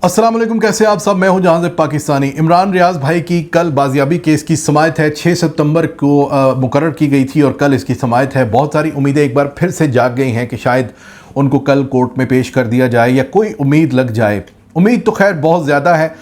अस्सलाम वालेकुम, कैसे आप सब। मैं हूं जहां से पाकिस्तानी। इमरान रियाज भाई की कल बाजियाबी केस की समाअत है। 6 सितंबर को मुकर्रर की गई थी और कल इसकी समाअत है। बहुत सारी उम्मीदें एक बार फिर से जाग गई हैं कि शायद उनको कल कोर्ट में पेश कर दिया जाए या कोई उम्मीद लग जाए। उम्मीद तो खैर बहुत ज़्यादा है।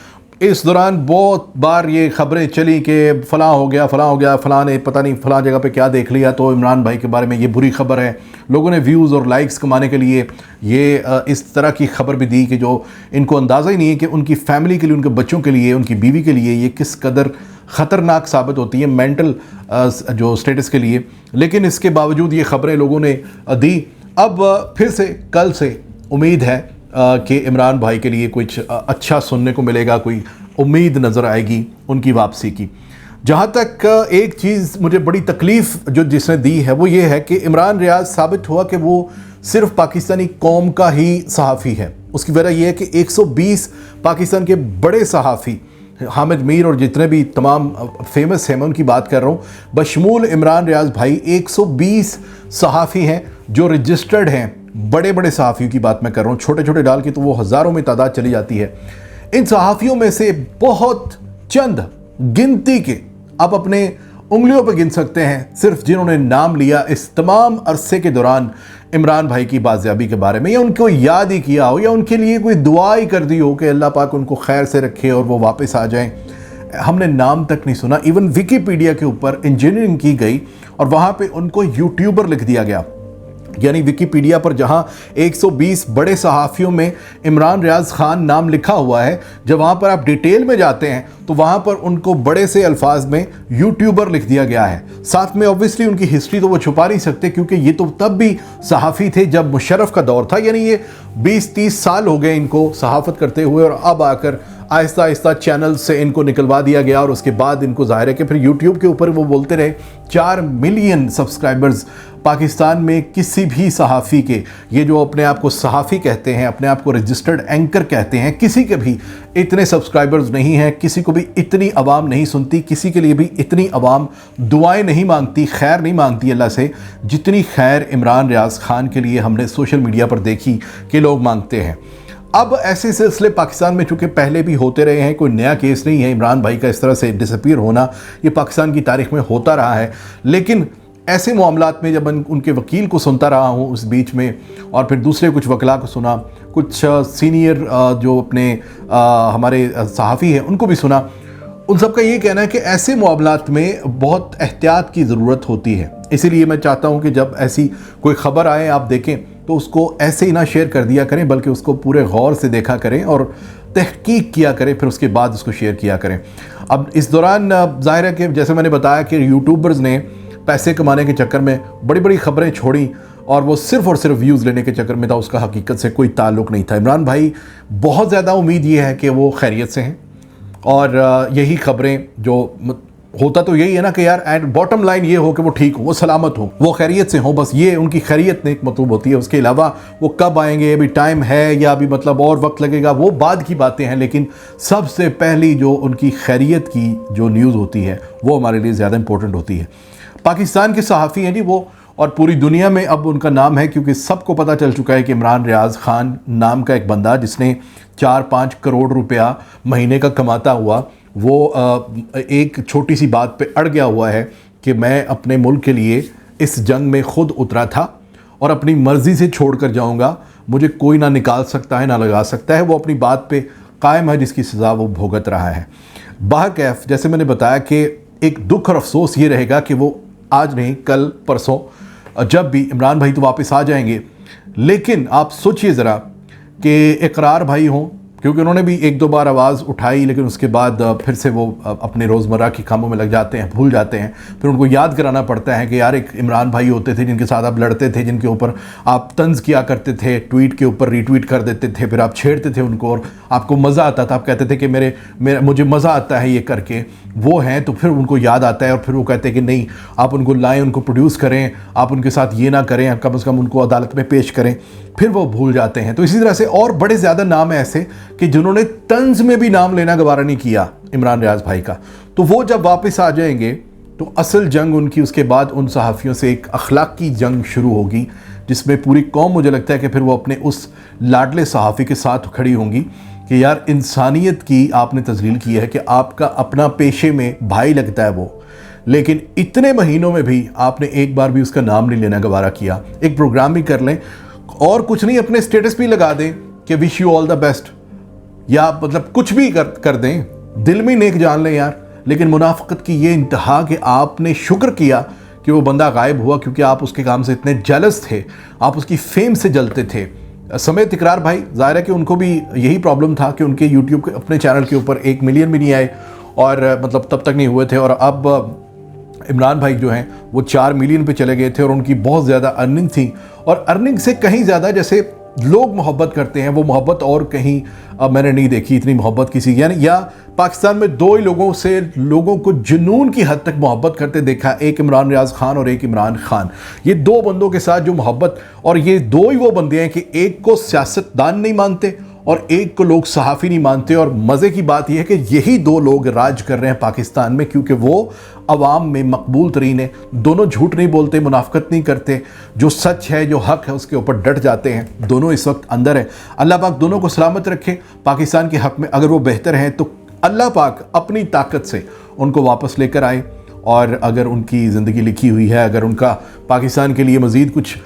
इस दौरान बहुत बार ये खबरें चली कि फ़लाँ हो गया, फ़लाँ ने पता नहीं फ़लाँ जगह पे क्या देख लिया, तो इमरान भाई के बारे में ये बुरी खबर है। लोगों ने व्यूज़ और लाइक्स कमाने के लिए ये इस तरह की खबर भी दी कि जो इनको अंदाज़ा ही नहीं है कि उनकी फ़ैमिली के लिए, उनके बच्चों के लिए, उनकी बीवी के लिए ये किस कदर ख़तरनाक साबित होती है मेंटल जो स्टेटस के लिए। लेकिन इसके बावजूद ये खबरें लोगों ने दी। अब फिर से कल से उम्मीद है कि इमरान भाई के लिए कुछ अच्छा सुनने को मिलेगा, कोई उम्मीद नज़र आएगी उनकी वापसी की। जहाँ तक एक चीज़ मुझे बड़ी तकलीफ़ जो जिसने दी है वो ये है कि इमरान रियाज साबित हुआ कि वो सिर्फ पाकिस्तानी कौम का ही सहाफ़ी है। उसकी वजह यह है कि 120 पाकिस्तान के बड़े सहाफ़ी, हामिद मीर और जितने भी तमाम फेमस हैं, मैं उनकी बात कर रहा हूँ, बशमूल इमरान रियाज भाई 120 सहाफ़ी हैं जो रजिस्टर्ड हैं। बड़े बड़े सहाफ़ियों की बात मैं कर रहा हूँ, छोटे छोटे डाल के तो वो हज़ारों में तादाद चली जाती है। इन सहाफ़ियों में से बहुत चंद गिनती के आप अपने उंगलियों पर गिन सकते हैं सिर्फ जिन्होंने नाम लिया इस तमाम अरसे के दौरान इमरान भाई की बाजियाबी के बारे में, या उनको याद ही किया हो या उनके लिए कोई दुआ ही कर दी हो कि अल्लाह पाक उनको खैर से रखे और वो वापस आ जाएं। हमने नाम तक नहीं सुना। इवन विकीपीडिया के ऊपर इंजीनियरिंग की गई और वहाँ पे उनको यूट्यूबर लिख दिया गया। यानी विकीपीडिया पर जहां 120 बड़े सहाफ़ियों में इमरान रियाज खान नाम लिखा हुआ है, जब वहां पर आप डिटेल में जाते हैं तो वहां पर उनको बड़े से अल्फाज में यूट्यूबर लिख दिया गया है। साथ में ऑब्वियसली उनकी हिस्ट्री तो वो छुपा नहीं सकते, क्योंकि ये तो तब भी सहाफ़ी थे जब मुशर्रफ का दौर था। यानी ये 20-30 साल हो गए इनको सहाफ़त करते हुए, और अब आकर आहिस्ता आहिस्ता चैनल से इनको निकलवा दिया गया। और उसके बाद इनको ज़ाहिर है कि फिर यूट्यूब के ऊपर वो बोलते रहे। 4 मिलियन सब्सक्राइबर्स पाकिस्तान में किसी भी सहाफ़ी के, ये जो अपने आप को सहाफ़ी कहते हैं, अपने आप को रजिस्टर्ड एंकर कहते हैं, किसी के भी इतने सब्सक्राइबर्स नहीं हैं, किसी को भी इतनी आवाम नहीं सुनती, किसी के लिए भी इतनी आवाम दुआएं नहीं मांगती, खैर नहीं मांगती अल्लाह से, जितनी खैर इमरान रियाज खान के लिए हमने सोशल मीडिया पर देखी कि लोग मांगते हैं। अब ऐसे सिलसिले पाकिस्तान में चूँकि पहले भी होते रहे हैं, कोई नया केस नहीं है इमरान भाई का इस तरह से डिसअपीयर होना, ये पाकिस्तान की तारीख में होता रहा है। लेकिन ऐसे मामलात में जब उनके वकील को सुनता रहा हूँ उस बीच में, और फिर दूसरे कुछ वकला को सुना, कुछ सीनियर जो अपने हमारे सहाफ़ी हैं उनको भी सुना, उन सब का ये कहना है कि ऐसे मामलात में बहुत एहतियात की ज़रूरत होती है। इसीलिए मैं चाहता हूँ कि जब ऐसी कोई ख़बर आए आप देखें तो उसको ऐसे ही ना शेयर कर दिया करें, बल्कि उसको पूरे गौर से देखा करें और तहकीक किया करें, फिर उसके बाद उसको शेयर किया करें। अब इस दौरान ज़ाहिर है कि जैसे मैंने बताया कि यूट्यूबर्स ने पैसे कमाने के चक्कर में बड़ी बड़ी खबरें छोड़ी और वो सिर्फ़ और सिर्फ व्यूज़ लेने के चक्कर में था, उसका हकीकत से कोई ताल्लुक़ नहीं था। इमरान भाई बहुत ज़्यादा उम्मीद ये है कि वो खैरियत से हैं, और यही खबरें जो होता तो यही है ना कि यार एट बॉटम लाइन ये हो कि वो ठीक हो, वो सलामत हो, वो खैरियत से हो, बस ये उनकी खैरियत नेक मतलूब होती है। उसके अलावा वो कब आएंगे, अभी टाइम है या अभी मतलब और वक्त लगेगा, वो बाद की बातें हैं। लेकिन सबसे पहली जो उनकी खैरियत की जो न्यूज़ होती है वो हमारे लिए ज़्यादा इंपॉर्टेंट होती है। पाकिस्तान के सहाफ़ी हैं जी वो, और पूरी दुनिया में अब उनका नाम है, क्योंकि सबको पता चल चुका है कि इमरान रियाज खान नाम का एक बंदा जिसने 4-5 करोड़ रुपया महीने का कमाता हुआ, वो एक छोटी सी बात पे अड़ गया हुआ है कि मैं अपने मुल्क के लिए इस जंग में ख़ुद उतरा था और अपनी मर्ज़ी से छोड़ कर जाऊँगा, मुझे कोई ना निकाल सकता है ना लगा सकता है। वो अपनी बात पे कायम है, जिसकी सज़ा वो भुगत रहा है। बहरकैफ जैसे मैंने बताया कि एक दुख और अफसोस ये रहेगा कि वो आज नहीं कल परसों जब भी इमरान भाई तो वापस आ जाएंगे, लेकिन आप सोचिए ज़रा कि इकरार भाई हों, क्योंकि उन्होंने भी 1-2 बार आवाज़ उठाई, लेकिन उसके बाद फिर से वो अपने रोज़मर्रा के कामों में लग जाते हैं, भूल जाते हैं। फिर उनको याद कराना पड़ता है कि यार एक इमरान भाई होते थे जिनके साथ आप लड़ते थे, जिनके ऊपर आप तंज़ किया करते थे, ट्वीट के ऊपर रीट्वीट कर देते थे, फिर आप छेड़ते थे उनको और आपको मज़ा आता था। आप कहते थे कि मुझे मज़ा आता है ये करके, वो हैं। तो फिर उनको याद आता है और फिर वो कहते हैं कि नहीं, आप उनको लाएँ, उनको प्रोड्यूस करें, आप उनके साथ ये ना करें, कम से कम उनको अदालत में पेश करें। फिर वो भूल जाते हैं। तो इसी तरह से और बड़े ज़्यादा नाम है ऐसे कि जिन्होंने तंज में भी नाम लेना गवारा नहीं किया इमरान रियाज भाई का। तो वो जब वापस आ जाएंगे तो असल जंग उनकी, उसके बाद उन सहाफ़ियों से एक अखलाकी जंग शुरू होगी, जिसमें पूरी कौम मुझे लगता है कि फिर वो अपने उस लाडले सहाफ़ी के साथ खड़ी होंगी कि यार इंसानियत की आपने तजलील की है कि आपका अपना पेशे में भाई लगता है वो, लेकिन इतने महीनों में भी आपने एक बार भी उसका नाम नहीं लेना गवारा किया। एक प्रोग्राम भी कर लें और कुछ नहीं, अपने स्टेटस भी लगा दें कि wish you all the best, या मतलब कुछ भी कर दें, दिल में नेक जान लें यार। लेकिन मुनाफिकत की ये इंतहा कि आपने शुक्र किया कि वो बंदा गायब हुआ, क्योंकि आप उसके काम से इतने जेलस थे, आप उसकी फेम से जलते थे। समेत इकरार भाई, ज़ाहिर है कि उनको भी यही प्रॉब्लम था कि उनके यूट्यूब के अपने चैनल के ऊपर 1 मिलियन भी नहीं आए, और मतलब तब तक नहीं हुए थे। और अब इमरान भाई जो हैं वो 4 मिलियन पे चले गए थे और उनकी बहुत ज़्यादा अर्निंग थी, और अर्निंग से कहीं ज़्यादा जैसे लोग मोहब्बत करते हैं वो मोहब्बत और कहीं मैंने नहीं देखी इतनी मोहब्बत किसी, यानी या पाकिस्तान में 2 ही लोगों से लोगों को जुनून की हद तक मोहब्बत करते देखा, एक इमरान रियाज खान और एक इमरान खान। ये 2 बंदों के साथ जो मोहब्बत, और ये 2 ही वो बंदे हैं कि एक को सियासतदान नहीं मानते और एक को लोग सहाफ़ी नहीं मानते। और मज़े की बात यह है कि यही 2 लोग राज कर रहे हैं पाकिस्तान में, क्योंकि वो अवाम में मकबूल तरीन है। दोनों झूठ नहीं बोलते, मुनाफिकत नहीं करते, जो सच है जो हक है उसके ऊपर डट जाते हैं। दोनों इस वक्त अंदर है। अल्लाह पाक दोनों को सलामत रखे। पाकिस्तान के हक में अगर वो बेहतर हैं तो अल्लाह पाक अपनी ताकत से उनको वापस लेकर आए, और अगर उनकी ज़िंदगी लिखी हुई है, अगर उनका पाकिस्तान के लिए मज़ीद कुछ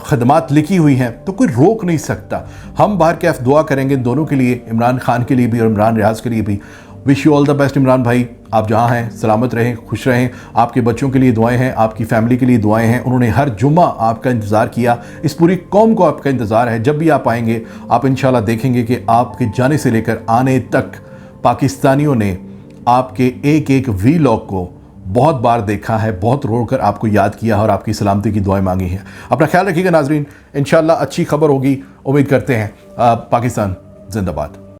खदमात लिखी हुई हैं तो कोई रोक नहीं सकता। हम बाहर कैफ दुआ करेंगे दोनों के लिए, इमरान खान के लिए भी और इमरान रियाज के लिए भी। Wish you all the best Imran भाई, आप जहाँ हैं सलामत रहें, खुश रहें। आपके बच्चों के लिए दुआएं हैं, आपकी फैमिली के लिए दुआएं हैं। उन्होंने हर जुम्मा आपका इंतज़ार किया, इस पूरी कौम को आपका इंतज़ार है। जब भी आप आएंगे आप इंशाल्लाह देखेंगे कि आपके जाने से लेकर आने तक पाकिस्तानियों ने आपके एक एक वीलॉग को बहुत बार देखा है, बहुत रोकर आपको याद किया और आपकी सलामती की दुआएं मांगी हैं। अपना ख्याल रखिएगा नाजरीन, इंशाल्लाह अच्छी खबर होगी, उम्मीद करते हैं। पाकिस्तान जिंदाबाद।